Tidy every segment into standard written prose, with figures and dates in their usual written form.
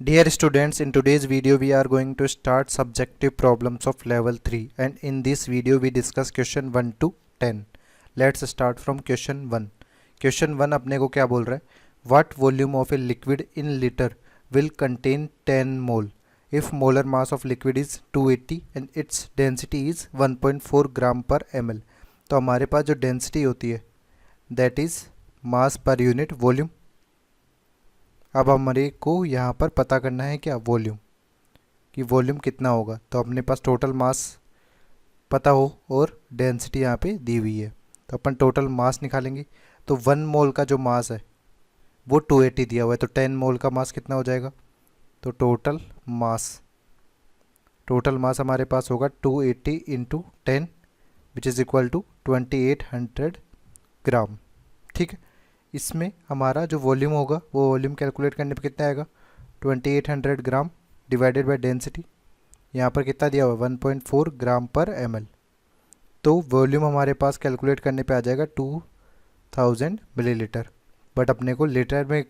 Dear students, in today's video we are going to start subjective problems of level 3 and in this video we discuss question 1 to 10. Let's start from question 1. Question 1 अपने को क्या बोल रहा है? What volume of a liquid in liter will contain 10 mole if molar mass of liquid is 280 and its density is 1.4 gram per ml. तो हमारे पास जो density होती है that is mass per unit volume. अब हमारे को यहाँ पर पता करना है क्या वॉल्यूम कि वॉल्यूम कितना होगा. तो अपने पास टोटल मास पता हो और डेंसिटी यहाँ पे दी हुई है तो अपन टोटल मास निकालेंगे. तो 1 मोल का जो मास है वो 280 दिया हुआ है तो 10 मोल का मास कितना हो जाएगा. तो टोटल मास हमारे पास होगा 280 into 10 which is equal to 2800 gram. ठीक है. इसमें हमारा जो वॉल्यूम होगा वो वॉल्यूम कैलकुलेट करने पे कितना आएगा 2800 ग्राम डिवाइडेड बाय डेंसिटी. यहाँ पर कितना दिया हुआ 1.4 ग्राम पर ml. तो वॉल्यूम हमारे पास कैलकुलेट करने पे आ जाएगा 2000 मिलीलीटर. बट अपने को लीटर में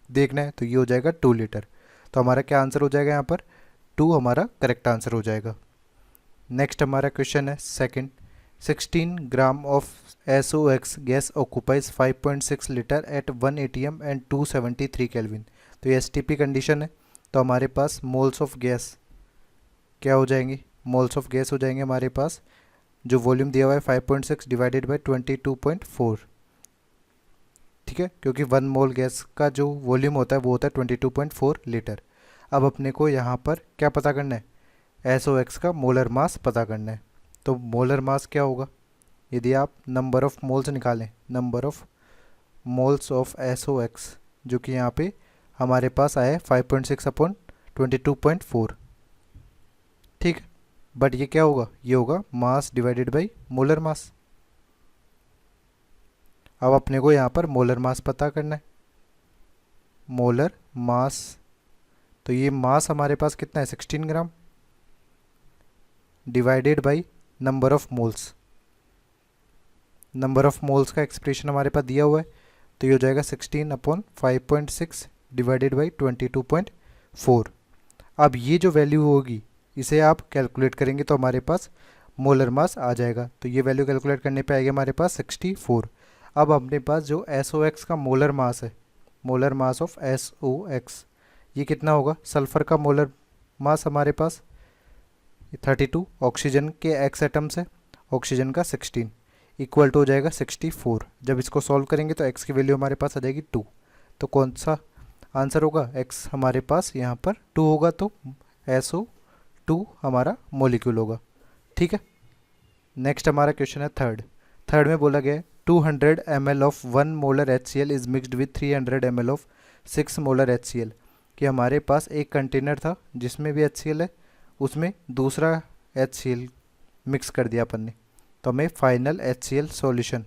देखना है तो ये हो जाएगा 2 लीटर. तो हमारा क्या आंसर हो जाएगा यहाँ पर 2 हमारा करेक्ट आंसर हो जाएगा. नेक्स्ट हमारा क्वेश्चन है second. 16 gram of SOx gas occupies 5.6 liter at 1 atm and 273 Kelvin. तो ये STP कंडीशन है. तो हमारे पास मोल्स ऑफ गैस क्या हो जाएंगे. मोल्स ऑफ गैस हो जाएंगे हमारे पास जो वॉल्यूम दिया हुआ है 5.6 डिवाइडेड बाय 22.4. ठीक है क्योंकि 1 मोल गैस का जो वॉल्यूम होता है वो होता है 22.4 लीटर. अब अपने को यहाँ पर क्या पता करना है SOx का मोलर मास पता करना है. तो मोलर मास क्या होगा यदि आप नंबर ऑफ मोल्स निकालें number of moles of SOx जो कि यहाँ पे हमारे पास आया है 5.6 अपॉन 22.4. ठीक है. बट ये क्या होगा ये होगा mass divided by molar mass. अब अपने को यहाँ पर मोलर मास पता करना है. मोलर मास तो ये मास हमारे पास कितना है 16 gram divided by number of moles. Number of moles का एक्सप्रेशन हमारे पास दिया हुआ है तो ये हो जाएगा 16 अपॉन 5.6 डिवाइडेड बाई 22.4. अब ये जो वैल्यू होगी इसे आप कैलकुलेट करेंगे तो हमारे पास मोलर मास आ जाएगा. तो ये वैल्यू कैलकुलेट करने पे आएगा हमारे पास 64. अब अपने पास जो SOx का मोलर मास है मोलर मास ऑफ SOx ये कितना होगा. सल्फर का मोलर मास हमारे पास 32 ऑक्सीजन के एक्स एटम्स है ऑक्सीजन का 16 इक्वल टू हो जाएगा 64. जब इसको सॉल्व करेंगे तो x की वैल्यू हमारे पास आ जाएगी 2. तो कौन सा आंसर होगा x हमारे पास यहाँ पर 2 होगा तो SO2 हमारा मोलिक्यूल होगा. ठीक है. नेक्स्ट हमारा क्वेश्चन है थर्ड में बोला गया है 200 ml of 1 molar HCl is mixed with 300 ml of 6 molar HCl. कि हमारे पास एक कंटेनर था जिसमें भी HCl है उसमें दूसरा HCl मिक्स कर दिया अपन ने. तो हमें फाइनल HCl सॉल्यूशन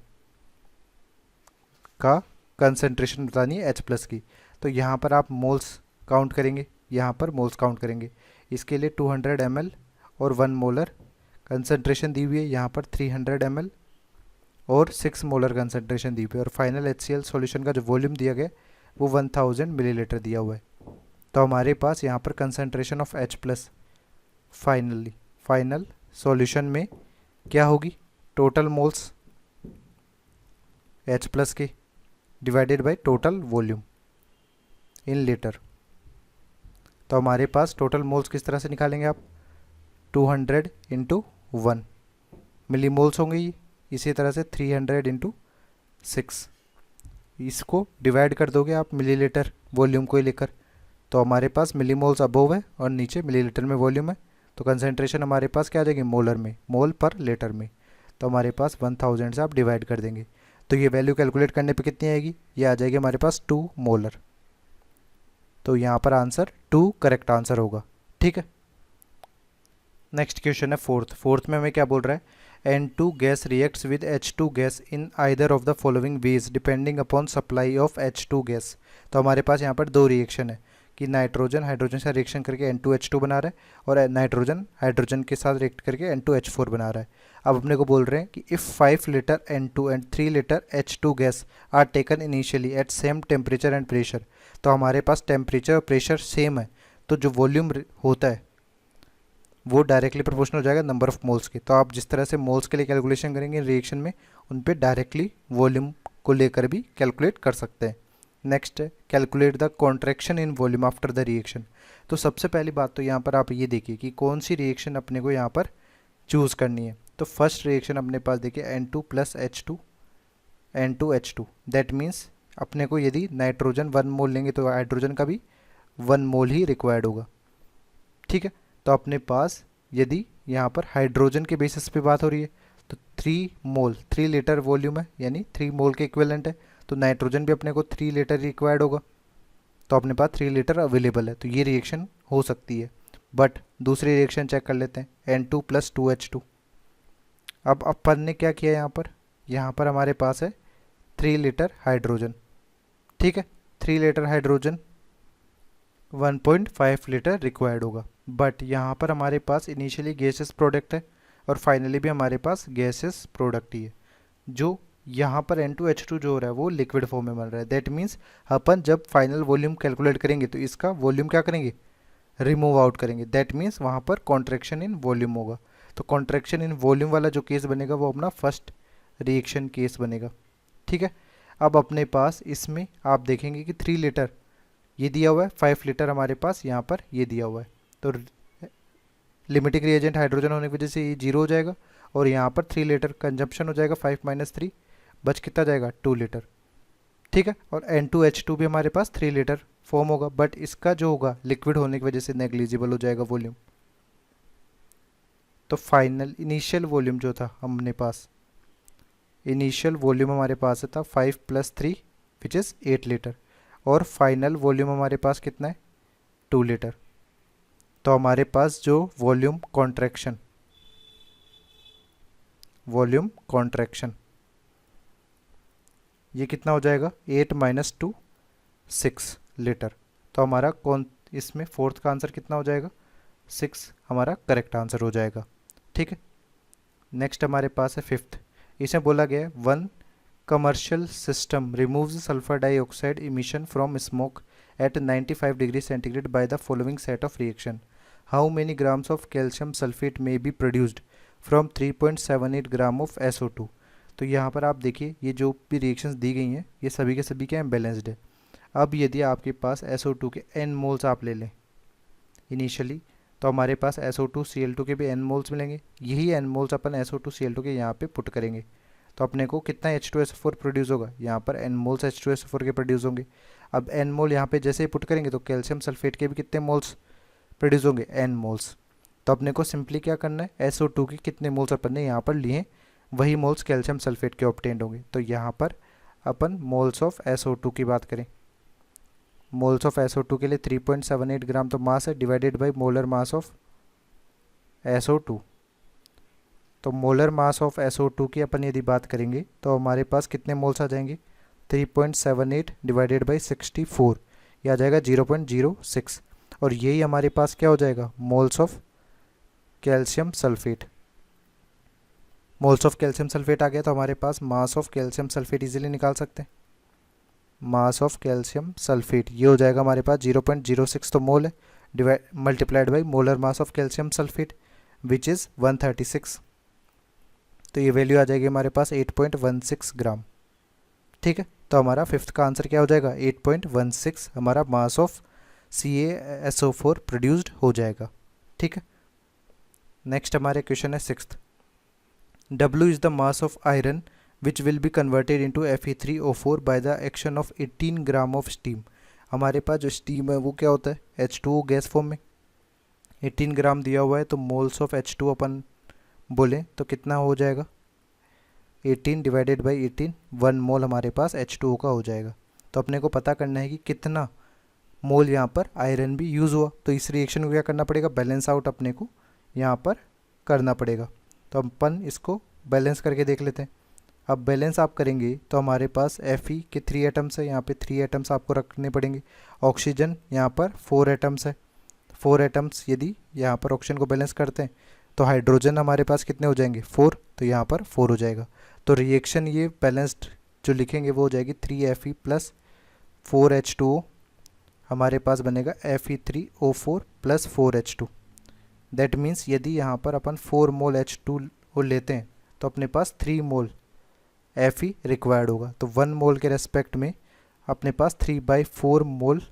का कंसंट्रेशन बतानी है H+ की. तो यहाँ पर आप मोल्स काउंट करेंगे यहाँ पर मोल्स काउंट करेंगे. इसके लिए 200 ml और 1 मोलर कंसंट्रेशन दी हुई है यहाँ पर 300 ml और 6 मोलर कंसंट्रेशन दी हुई है. और फाइनल HCl सॉल्यूशन का जो वॉल्यूम दिया गया वो 1000 मिलीलीटर दिया हुआ है. तो हमारे पास यहाँ पर concentration of H+ final solution में क्या होगी टोटल मोल्स H+ की divided by total volume in litre. तो हमारे पास टोटल मोल्स किस तरह से निकालेंगे आप 200 इंटू 1 मिली मोल्स होंगे ये. इसी तरह से 300 इंटू 6 इसको डिवाइड कर दोगे आप मिलीलीटर वॉल्यूम को ही लेकर. तो हमारे पास मिली मोल्स अबोव है और नीचे मिलीलीटर में वॉल्यूम है. तो कंसंट्रेशन हमारे पास क्या आ जाएगी मोलर में मोल पर लीटर में. तो हमारे पास 1000 से आप डिवाइड कर देंगे तो ये वैल्यू कैलकुलेट करने पे कितनी आएगी ये आ जाएगी हमारे पास 2 मोलर. तो यहाँ पर आंसर 2 करेक्ट आंसर होगा. ठीक है. नेक्स्ट क्वेश्चन है फोर्थ में हमें क्या बोल रहा है N2 gas reacts with H2 gas in either of the following veg depending upon supply of H2 gas. तो हमारे पास यहाँ पर 2 रिएक्शन है कि नाइट्रोजन हाइड्रोजन से रिएक्शन करके N2H2 बना रहा है और नाइट्रोजन हाइड्रोजन के साथ रिएक्ट करके N2H4 बना रहा है. अब अपने को बोल रहे हैं कि if 5 litre N2 and 3 litre H2 gas are taken initially at same temperature and pressure. तो हमारे पास टेम्परेचर और प्रेशर सेम है तो जो वॉल्यूम होता है वो डायरेक्टली प्रोपोर्शनल हो जाएगा नंबर ऑफ मोल्स के। तो आप जिस तरह से मोल्स के लिए कैलकुलेशन करेंगे रिएक्शन में, उन पे डायरेक्टली वॉल्यूम को लेकर भी कैलकुलेट कर सकते हैं। नेक्स्ट है calculate the contraction in volume after the reaction. तो सबसे पहली बात तो यहाँ पर आप ये देखिए कि कौन सी रिएक्शन अपने को यहाँ पर चूज़ करनी है। तो फर्स्ट रिएक्शन अपने पास देखिए N2 plus H2 N2H2, that means अपने को यदि नाइट्रोजन 1 मोल लेंगे तो हाइड्रोजन का भी 1 मोल ही रिक्वायर्ड होगा। ठीक है, तो अपने पास यदि यहाँ पर हाइड्रोजन के बेसिस पे बात हो रही है तो 3 मोल 3 लीटर वॉल्यूम है, यानी 3 मोल के इक्विवेलेंट है। तो नाइट्रोजन भी अपने को 3 लीटर रिक्वायर्ड होगा, तो अपने पास 3 लीटर अवेलेबल है, तो ये रिएक्शन हो सकती है। बट दूसरी रिएक्शन चेक कर लेते हैं N2 प्लस 2H2। अब अपन ने क्या किया यहाँ पर हमारे पास है 3 लीटर हाइड्रोजन। ठीक है, 3 लीटर हाइड्रोजन 1.5 लीटर रिक्वायर्ड होगा। बट यहाँ पर हमारे पास इनिशियली गैसेस प्रोडक्ट है और फाइनली भी हमारे पास गैसेस प्रोडक्ट ही है। जो यहाँ पर N2H2 जो हो रहा है वो लिक्विड फॉर्म में बन रहा है। दैट मीन्स अपन जब फाइनल वॉल्यूम कैलकुलेट करेंगे तो इसका वॉल्यूम क्या करेंगे, रिमूव आउट करेंगे। दैट मीन्स वहाँ पर कॉन्ट्रैक्शन इन वॉल्यूम होगा। तो कॉन्ट्रैक्शन इन वॉल्यूम वाला जो केस बनेगा वो अपना फर्स्ट रिएक्शन केस बनेगा। ठीक है, अब अपने पास इसमें आप देखेंगे कि 3 लीटर ये दिया हुआ है, 5 लीटर हमारे पास यहाँ पर ये दिया हुआ है। तो लिमिटिंग रिएजेंट हाइड्रोजन होने की वजह से ये 0 हो जाएगा और यहाँ पर 3 लीटर कंजम्पशन हो जाएगा। 5 माइनस 3 बच कितना जाएगा 2 लीटर। ठीक है, और N2H2 भी हमारे पास 3 लीटर फॉर्म होगा, बट इसका जो होगा लिक्विड होने की वजह से नेग्लिजिबल हो जाएगा वॉल्यूम। तो फाइनल इनिशियल वॉल्यूम जो था हमने पास, इनिशियल वॉल्यूम हमारे पास था 5 प्लस 3 विच इज़ 8 लीटर, और फाइनल वॉल्यूम हमारे पास कितना है 2 लीटर। तो हमारे पास जो वॉल्यूम कॉन्ट्रैक्शन ये कितना हो जाएगा 8 माइनस 2 6 लीटर। तो हमारा कौन इसमें फोर्थ का आंसर कितना हो जाएगा 6 हमारा करेक्ट आंसर हो जाएगा। ठीक है, नेक्स्ट हमारे पास है फिफ्थ। इसमें बोला गया है 1 commercial system removes sulfur dioxide emission from smoke at 95 degrees centigrade by the following set of reaction. How many grams of calcium sulfate may be produced from 3.78 gram of SO2? तो यहाँ पर आप देखिए ये जो भी रिएक्शंस दी गई हैं ये सभी के सभी क्या हैं, बैलेंस्ड है। अब यदि आपके पास SO2 के n मोल्स आप ले लें इनिशियली, तो हमारे पास SO2Cl2 के भी n मोल्स मिलेंगे। यही n मोल्स अपन SO2Cl2 के यहाँ पे पुट करेंगे तो अपने को कितना H2SO4 प्रोड्यूस होगा, यहाँ पर n मोल्स H2SO4 के प्रोड्यूस होंगे। अब n मोल यहाँ पे जैसे ही पुट करेंगे तो कैल्शियम सल्फेट के भी कितने मोल्स प्रोड्यूस होंगे, n मोल्स। तो अपने को सिंपली क्या करना है, SO2 के कितने मोल्स अपन ने यहाँ पर लिए वही मोल्स कैल्शियम सल्फेट के ऑब्टेन्ड होंगे। तो यहाँ पर अपन मोल्स ऑफ SO2 की बात करें, मोल्स ऑफ SO2 के लिए 3.78 ग्राम तो मास है, divided by molar mass of SO2। तो मोलर मास ऑफ SO2 की अपन यदि बात करेंगे तो हमारे पास कितने मोल्स आ जाएंगे 3.78 डिवाइडेड बाई 64, यह आ जाएगा 0.06, और यही हमारे पास क्या हो जाएगा moles of calcium sulphate. Moles of calcium sulphate आ गया तो हमारे पास mass of calcium sulphate easily निकाल सकते हैं। मास ऑफ कैल्शियम सल्फेट ये हो जाएगा हमारे पास 0.06 तो मोल है, divide multiplied by molar mass of calcium sulphate which is 136। तो ये वैल्यू आ जाएगी हमारे पास 8.16 ग्राम। ठीक है, तो हमारा फिफ्थ का आंसर क्या हो जाएगा 8.16 हमारा मास ऑफ CaSO4 प्रोड्यूस्ड हो जाएगा। ठीक है, नेक्स्ट हमारे क्वेश्चन है sixth. W is the mass of iron which will be converted into Fe3O4 by the action of 18 gram of steam. हमारे पास जो स्टीम है वो क्या होता है H2O गैस फॉर्म में, 18 ग्राम दिया हुआ है तो मोल्स ऑफ H2 अपन बोलें तो कितना हो जाएगा 18 डिवाइडेड बाई 18, 1 मोल हमारे पास H2O का हो जाएगा। तो अपने को पता करना है कि कितना मोल यहाँ पर आयरन भी यूज़ हुआ। तो इस रिएक्शन को क्या करना पड़ेगा, बैलेंस आउट अपने को यहाँ पर करना पड़ेगा। तो अपन इसको बैलेंस करके देख लेते हैं। अब बैलेंस आप करेंगे तो हमारे पास Fe के 3 एटम्स है, यहाँ पे 3 एटम्स आपको रखने पड़ेंगे। ऑक्सीजन यहाँ पर 4 एटम्स है, 4 एटम्स यदि यहाँ पर ऑक्सीजन को बैलेंस करते हैं तो हाइड्रोजन हमारे पास कितने हो जाएंगे 4, तो यहाँ पर 4 हो जाएगा। तो रिएक्शन ये बैलेंस्ड जो लिखेंगे वो हो जाएगी 3Fe प्लस 4H2O हमारे पास बनेगा Fe3O4 plus 4H2। That means यदि यहाँ पर अपन 4 मोल H2 को लेते हैं तो अपने पास 3 मोल Fe रिक्वायर्ड होगा। तो 1 मोल के रेस्पेक्ट में अपने पास 3/4 मोल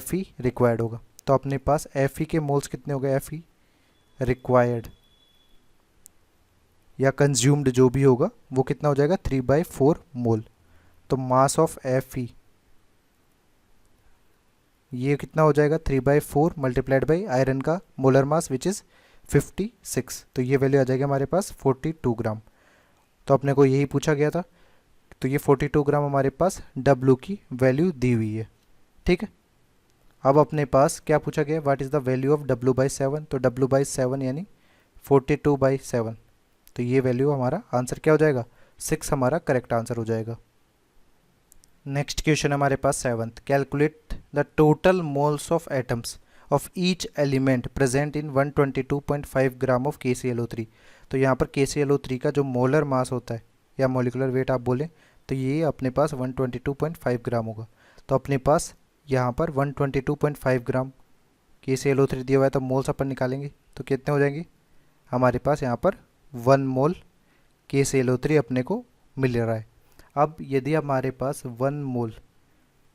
Fe रिक्वायर्ड होगा। तो अपने पास Fe के मोल्स कितने हो गए, Fe रिक्वायर्ड या कंज्यूम्ड जो भी होगा वो कितना हो जाएगा, 3/4 मोल। तो मास ऑफ Fe ये कितना हो जाएगा, 3/4 मल्टीप्लाइड बाई आयरन का मोलर मास विच इज़ 56। तो ये वैल्यू आ जाएगी हमारे पास 42 ग्राम। तो अपने को यही पूछा गया था। तो ये 42 ग्राम हमारे पास W की वैल्यू दी हुई है। ठीक है, अब अपने पास क्या पूछा गया, what is the value of W/7। तो W/7 यानी 42/7। तो ये वैल्यू हमारा आंसर क्या हो जाएगा, 6 हमारा करेक्ट आंसर हो जाएगा। नेक्स्ट क्वेश्चन हमारे पास 7th, calculate the total moles of atoms of each element present in 122.5 gram of KClO3। तो यहाँ पर KClO3 का जो मोलर मास होता है या मोलिकुलर वेट आप बोलें तो ये अपने पास 122.5 ग्राम होगा। तो अपने पास यहाँ पर 122.5 ग्राम KClO3 दिया हुआ है, तो मोल्स अपन निकालेंगे तो कितने हो जाएंगे, हमारे पास यहाँ पर 1 मोल KClO3 अपने को मिल रहा है। अब यदि हमारे पास 1 मोल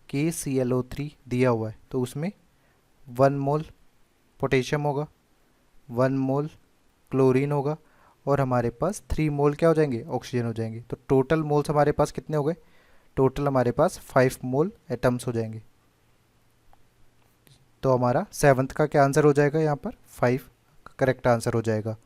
KClO3 दिया हुआ है तो उसमें 1 मोल पोटेशियम होगा, 1 मोल क्लोरीन होगा और हमारे पास 3 मोल क्या हो जाएंगे, ऑक्सीजन हो जाएंगे। तो टोटल मोल्स हमारे पास कितने हो गए, टोटल हमारे पास 5 मोल एटम्स हो जाएंगे। तो हमारा 7th का क्या आंसर हो जाएगा, यहाँ पर 5 करेक्ट आंसर हो जाएगा।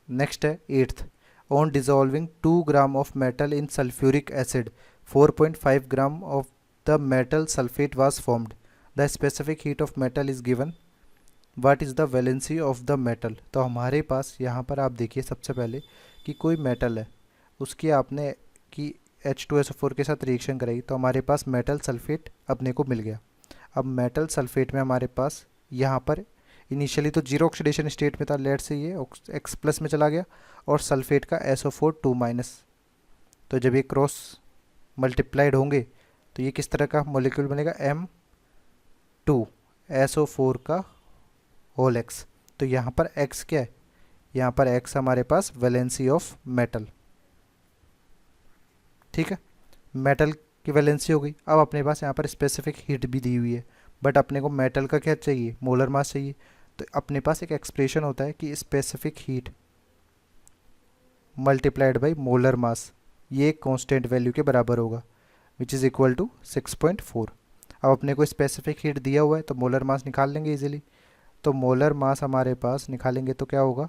नेक्स्ट है 8th, on dissolving 2 gram of metal in sulphuric acid 4.5 gram of the metal sulphate was formed, the specific heat of metal is given, what is the valency of the metal. तो हमारे पास यहाँ पर आप देखिए सबसे पहले कि कोई मेटल है उसकी आपने कि H2SO4 के साथ रिएक्शन कराई तो हमारे पास मेटल सल्फेट अपने को मिल गया। अब मेटल सल्फेट में हमारे पास यहाँ पर इनिशियली तो जीरो ऑक्सीडेशन स्टेट में था, लेट से ये X+ में चला गया और सल्फेट का SO4 2-। तो जब ये क्रॉस मल्टीप्लाइड होंगे तो ये किस तरह का मॉलिक्यूल बनेगा, M2SO4 का होल X। तो यहाँ पर X क्या है, यहाँ पर X हमारे पास वैलेंसी ऑफ मेटल। ठीक है, मेटल की वैलेंसी हो गई। अब अपने पास यहाँ पर स्पेसिफिक हीट भी दी हुई है, बट अपने को मेटल का क्या चाहिए, मोलर मास चाहिए। तो अपने पास एक एक्सप्रेशन होता है कि specific heat multiplied by molar mass, ये एक कांस्टेंट वैल्यू के बराबर होगा विच इज़ इक्वल टू 6.4। अब अपने को स्पेसिफिक हीट दिया हुआ है तो मोलर मास निकाल लेंगे इजीली। तो मोलर मास हमारे पास निकालेंगे तो क्या होगा,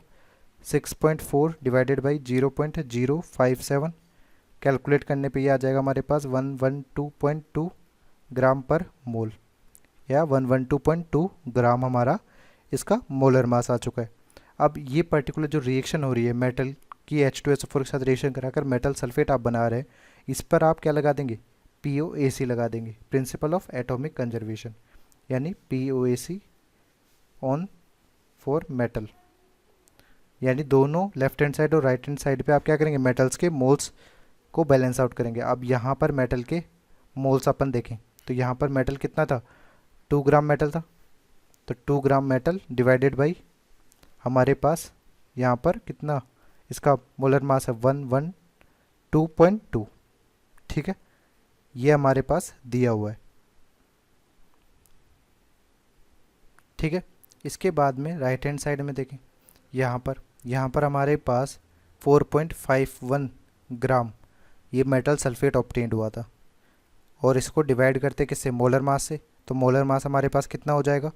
6.4 डिवाइडेड बाई 0.057, कैलकुलेट करने पे ये आ जाएगा हमारे पास 112.2 ग्राम पर मोल या 112.2 ग्राम हमारा इसका मोलर मास आ चुका है। अब ये पर्टिकुलर जो रिएक्शन हो रही है मेटल की H2SO4 के साथ रिएक्शन कराकर मेटल सल्फेट आप बना रहे हैं, इस पर आप क्या लगा देंगे, POAC लगा देंगे, प्रिंसिपल ऑफ एटॉमिक कंजर्वेशन, यानी POAC ऑन फॉर मेटल। यानी दोनों लेफ्ट हैंड साइड और राइट हैंड साइड पे आप क्या करेंगे, मेटल्स के मोल्स को बैलेंस आउट करेंगे। अब यहाँ पर मेटल के मोल्स अपन देखें तो यहाँ पर मेटल कितना था, 2 ग्राम मेटल था। तो 2 ग्राम मेटल डिवाइडेड बाई हमारे पास यहाँ पर कितना, इसका मोलर मास है 112.2। ठीक है, ये हमारे पास दिया हुआ है। ठीक है, इसके बाद में राइट हैंड साइड में देखें, यहाँ पर हमारे पास 4.51 ग्राम ये मेटल सल्फेट ऑब्टेन्ड हुआ था और इसको डिवाइड करते किससे, मोलर मास से। तो मोलर मास हमारे पास कितना हो जाएगा,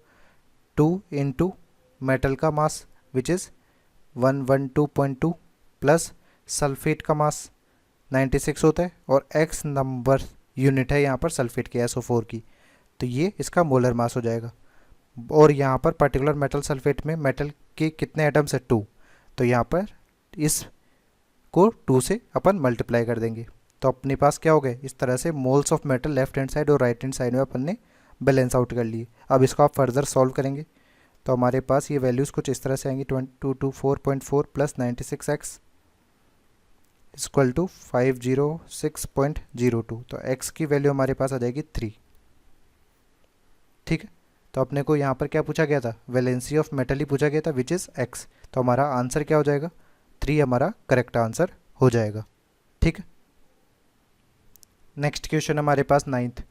2 इंटू मेटल का mass which is 112.2 plus sulphate का मास 96 होता है और X नंबर यूनिट है यहाँ पर सल्फेट के SO4 की, तो ये इसका मोलर मास हो जाएगा। और यहाँ पर पर्टिकुलर मेटल सल्फेट में मेटल के कितने एटम्स है, 2। तो यहाँ पर इस को 2 से अपन मल्टीप्लाई कर देंगे तो अपने पास क्या हो गए, इस तरह से moles of metal left hand side और राइट हैंड साइड में अपन ने बैलेंस आउट कर लिए। अब इसको आप फर्दर सॉल्व करेंगे तो हमारे पास ये वैल्यूज़ कुछ इस तरह से आएंगी, 224.4 प्लस 96x इक्वल टू 506.02। तो x की वैल्यू हमारे पास आ जाएगी 3। ठीक है, तो अपने को यहाँ पर क्या पूछा गया था, वैलेंसी ऑफ मेटल ही पूछा गया था विच इज़ एक्स। तो हमारा आंसर क्या हो जाएगा, 3 हमारा करेक्ट आंसर हो जाएगा। ठीक है, नेक्स्ट क्वेश्चन हमारे पास 9th।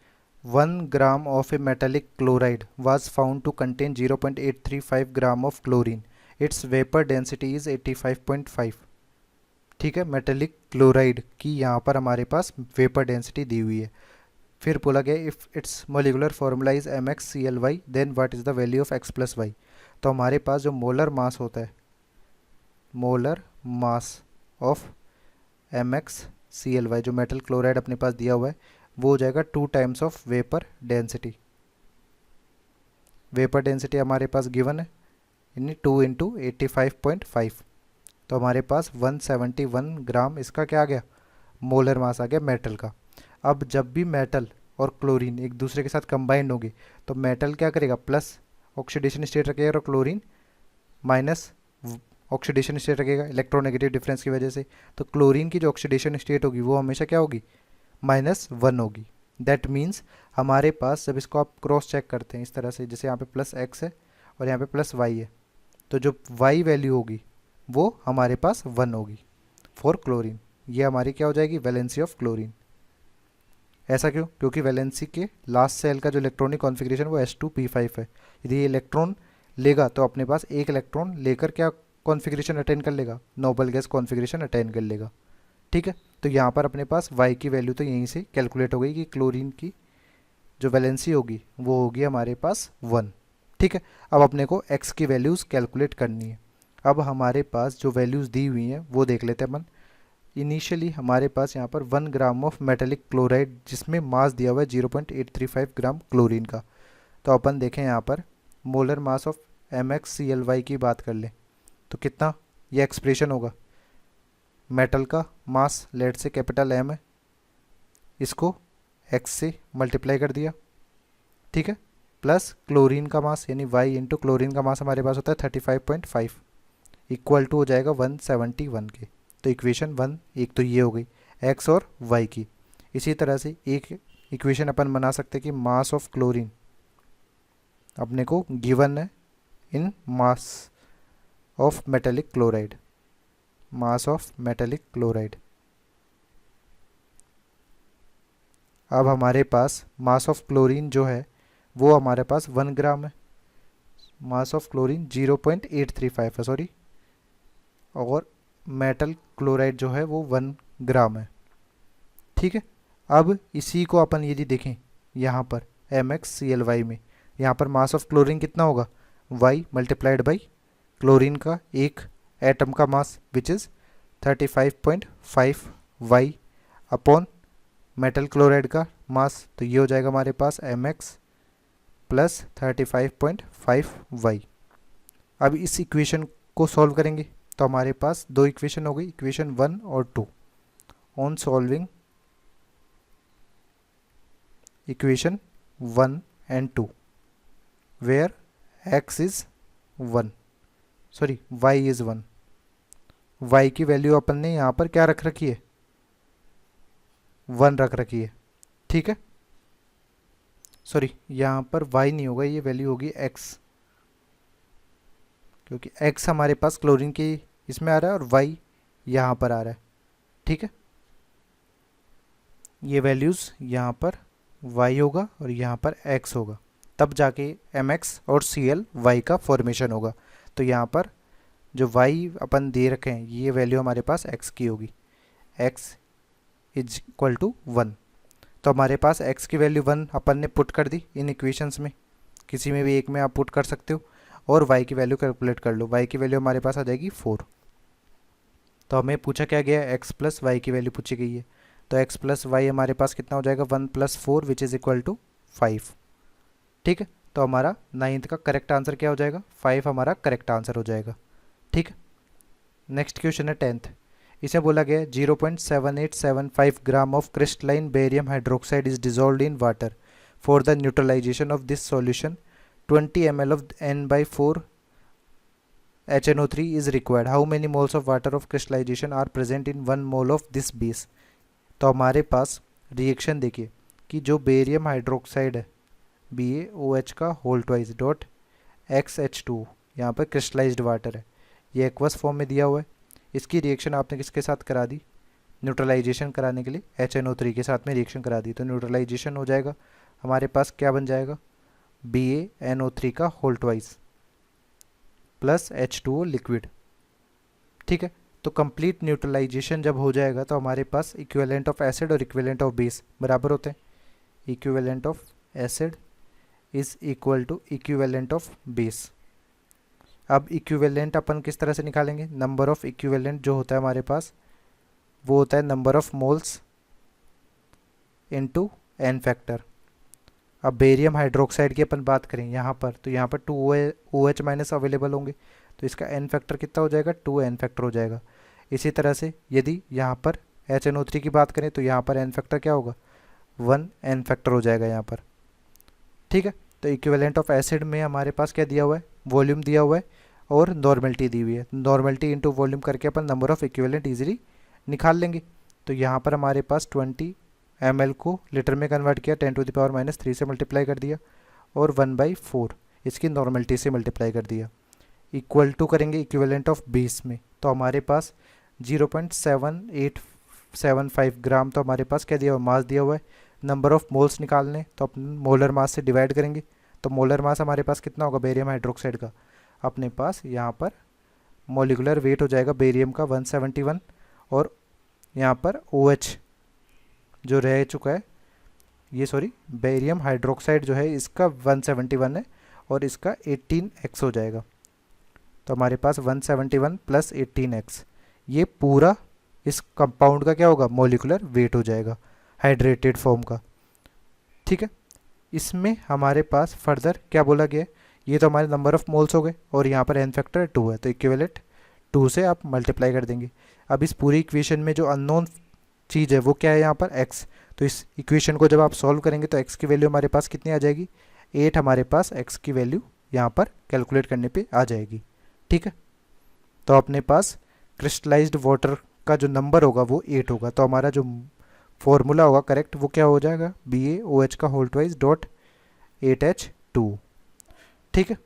1 gram of A metallic chloride was found to contain 0.835 gram of chlorine, it's vapour density is 85.5। ठीक है, मेटेलिक क्लोराइड की यहाँ पर हमारे पास वेपर डेंसिटी दी हुई है। फिर बोला गया if its molecular formula is MxCl(y) then what is the value of x plus Y. तो हमारे पास जो मोलर मास होता है, मोलर मास ऑफ MxCl(y), जो मेटल क्लोराइड अपने पास दिया हुआ है, वो हो जाएगा 2 times of vapour density. Vapour density हमारे पास गिवन है, यानी 2 इंटू 85.5। तो हमारे पास 171 ग्राम इसका क्या आ गया, मोलर मास आ गया मेटल का। अब जब भी मेटल और क्लोरीन एक दूसरे के साथ कंबाइंड होंगे तो मेटल क्या करेगा, प्लस ऑक्सीडेशन स्टेट रखेगा, और क्लोरीन माइनस ऑक्सीडेशन स्टेट रखेगा इलेक्ट्रोनेगेटिव डिफरेंस की वजह से। तो क्लोरीन की जो ऑक्सीडेशन स्टेट होगी वो हमेशा क्या होगी, -1 होगी। दैट मीन्स हमारे पास जब इसको आप क्रॉस चेक करते हैं इस तरह से, जैसे यहाँ पे +x है और यहाँ पे +y है, तो जो y वैल्यू होगी वो हमारे पास 1 होगी फॉर क्लोरीन। ये हमारी क्या हो जाएगी, वैलेंसी ऑफ क्लोरीन। ऐसा क्यों, क्योंकि वैलेंसी के लास्ट सेल का जो इलेक्ट्रॉनिक कॉन्फ़िगरेशन वो H2P5 है। यदि ये इलेक्ट्रॉन लेगा तो अपने पास एक इलेक्ट्रॉन लेकर क्या कॉन्फ़िगरेशन अटेन कर लेगा, नोबल गैस कॉन्फ़िगरेशन अटेन कर लेगा। ठीक है, तो यहाँ पर अपने पास y की वैल्यू तो यहीं से कैलकुलेट हो गई कि क्लोरीन की जो वैलेंसी होगी वो होगी हमारे पास 1। ठीक है, अब अपने को x की वैल्यूज़ कैलकुलेट करनी है। अब हमारे पास जो वैल्यूज़ दी हुई हैं वो देख लेते हैं अपन। इनिशियली हमारे पास यहाँ पर 1 ग्राम ऑफ मेटेलिक क्लोराइड जिसमें मास दिया हुआ है 0.835 ग्राम क्लोरीन का। तो अपन देखें यहाँ पर मोलर मास ऑफ MxCl(y) की बात कर लें तो कितना ये एक्सप्रेशन होगा, मेटल का मास लेट से कैपिटल M है, इसको x से मल्टीप्लाई कर दिया, ठीक है, प्लस क्लोरीन का मास यानी y इंटू क्लोरीन का मास हमारे पास होता है 35.5 इक्वल टू हो जाएगा 171 के। तो इक्वेशन 1 एक तो ये हो गई x और y की। इसी तरह से एक इक्वेशन अपन बना सकते हैं कि मास ऑफ क्लोरीन अपने को गिवन है in mass of metallic chloride, mass of metallic chloride. अब हमारे पास मास ऑफ क्लोरीन जो है वो हमारे पास 1 ग्राम है, मास ऑफ क्लोरीन 0.835 है सॉरी, और मेटल क्लोराइड जो है वो 1 ग्राम है। ठीक है, अब इसी को अपन यदि देखें यहाँ पर MxCl(y) में, यहाँ पर मास ऑफ क्लोरीन कितना होगा, y मल्टीप्लाइड बाई क्लोरीन का एक एटम का mass which is 35.5 y upon metal chloride का मास। तो ये हो जाएगा हमारे पास Mx प्लस 35.5 y। अब इस इक्वेशन को सॉल्व करेंगे तो हमारे पास दो इक्वेशन हो गई, इक्वेशन 1 और 2। On solving equation 1 and 2 where x is 1 sorry y is 1, y की वैल्यू अपन ने यहाँ पर क्या रख रखी है, 1 रख रखी है। ठीक है, सॉरी यहाँ पर y नहीं होगा, ये वैल्यू होगी x, क्योंकि x हमारे पास क्लोरीन की इसमें आ रहा है और y यहाँ पर आ रहा है। ठीक है, ये वैल्यूज़ यहाँ पर y होगा और यहाँ पर x होगा, तब जाके Mx और Cl(y) का फॉर्मेशन होगा। तो यहाँ पर जो y अपन दे रखे हैं ये वैल्यू हमारे पास x की होगी, x इज इक्वल टू 1। तो हमारे पास x की वैल्यू 1 अपन ने पुट कर दी इन इक्वेशंस में, किसी में भी एक में आप पुट कर सकते हो, और y की वैल्यू कैलकुलेट कर लो। y की वैल्यू हमारे पास आ जाएगी 4। तो हमें पूछा क्या गया है, x प्लस वाई की वैल्यू पूछी गई है। तो x प्लस वाई हमारे पास कितना हो जाएगा, 1 + 4 विच इज़ इक्वल टू 5। ठीक है, तो हमारा 9th का करेक्ट आंसर क्या हो जाएगा, 5 हमारा करेक्ट आंसर हो जाएगा। ठीक है, नेक्स्ट क्वेश्चन है 10th। इसे बोला गया 0.7875 gram of crystalline barium hydroxide is dissolved in water for the neutralization of this solution 20 ml of N/4 HNO3 is required. How many moles of water of crystallization are present in 1 mole of this base? तो हमारे पास reaction देखिए कि जो barium hydroxide है BaOH का whole twice dot XH2, यहाँ पर crystallised water है, ये एक्वस फॉर्म में दिया हुआ है। इसकी रिएक्शन आपने किसके साथ करा दी, न्यूट्रलाइजेशन कराने के लिए HNO3 के साथ में रिएक्शन करा दी, तो न्यूट्रलाइजेशन हो जाएगा, हमारे पास क्या बन जाएगा, BaNO3 का whole twice plus H2O liquid. ठीक है, तो कंप्लीट न्यूट्रलाइजेशन जब हो जाएगा तो हमारे पास इक्विवेलेंट ऑफ एसिड और इक्विवेलेंट ऑफ बेस बराबर होते हैं। Equivalent of acid is equal to equivalent of base. अब इक्विवेलेंट अपन किस तरह से निकालेंगे, नंबर ऑफ इक्विवेलेंट जो होता है हमारे पास वो होता है number of moles into N factor. अब बेरियम हाइड्रोक्साइड की अपन बात करें यहाँ पर, तो यहाँ पर 2 OH माइनस अवेलेबल होंगे, तो इसका एन फैक्टर कितना हो जाएगा, 2 एन फैक्टर हो जाएगा। इसी तरह से यदि यहाँ पर HNO3 की बात करें तो यहाँ पर एन फैक्टर क्या होगा, 1 एन फैक्टर हो जाएगा यहाँ पर। ठीक है, तो इक्विवेलेंट ऑफ एसिड में हमारे पास क्या दिया हुआ है, वॉल्यूम दिया हुआ है और नॉर्मेलिटी दी हुई है। नॉर्मेलिटी इंटू वॉल्यूम करके अपन नंबर ऑफ इक्विवेलेंट ईजिली निकाल लेंगे। तो यहाँ पर हमारे पास 20 ml को लीटर में कन्वर्ट किया, 10⁻³ से मल्टीप्लाई कर दिया और 1/4 इसकी नॉर्मेलिटी से मल्टीप्लाई कर दिया, इक्वल टू करेंगे इक्विवेलेंट ऑफ बेस में, तो हमारे पास 0.7875 ग्राम, तो हमारे पास क्या दिया हुआ, मास दिया हुआ है। नंबर ऑफ मोल्स निकालने तो अपन मोलर मास से डिवाइड करेंगे, तो मोलर मास हमारे पास कितना होगा बेरियम हाइड्रोक्साइड का, अपने पास यहाँ पर मोलिकुलर वेट हो जाएगा बेरियम का 171 और यहाँ पर OH जो रह चुका है, ये सॉरी बेरियम हाइड्रोक्साइड जो है इसका 171 है और इसका 18x हो जाएगा, तो हमारे पास 171 प्लस 18x ये पूरा इस कंपाउंड का क्या होगा, मोलिकुलर वेट हो जाएगा हाइड्रेटेड फॉर्म का। ठीक है, इसमें हमारे पास फर्दर क्या बोला गया है, ये तो हमारे नंबर ऑफ मोल्स हो गए और यहाँ पर एन फैक्टर 2 है, तो इक्विवेलेंट 2 से आप मल्टीप्लाई कर देंगे। अब इस पूरी इक्वेशन में जो अननोन चीज़ है वो क्या है यहाँ पर x, तो इस इक्वेशन को जब आप सॉल्व करेंगे तो x की वैल्यू हमारे पास कितनी आ जाएगी, 8 हमारे पास x की वैल्यू यहाँ पर कैलकुलेट करने पे आ जाएगी। ठीक है, तो अपने पास क्रिस्टलाइज्ड वाटर का जो नंबर होगा वो 8 होगा, तो हमारा जो फॉर्मूला होगा करेक्ट वो क्या हो जाएगा, BaOH का होल ट्वाइस डॉट 8H2। ठीक है।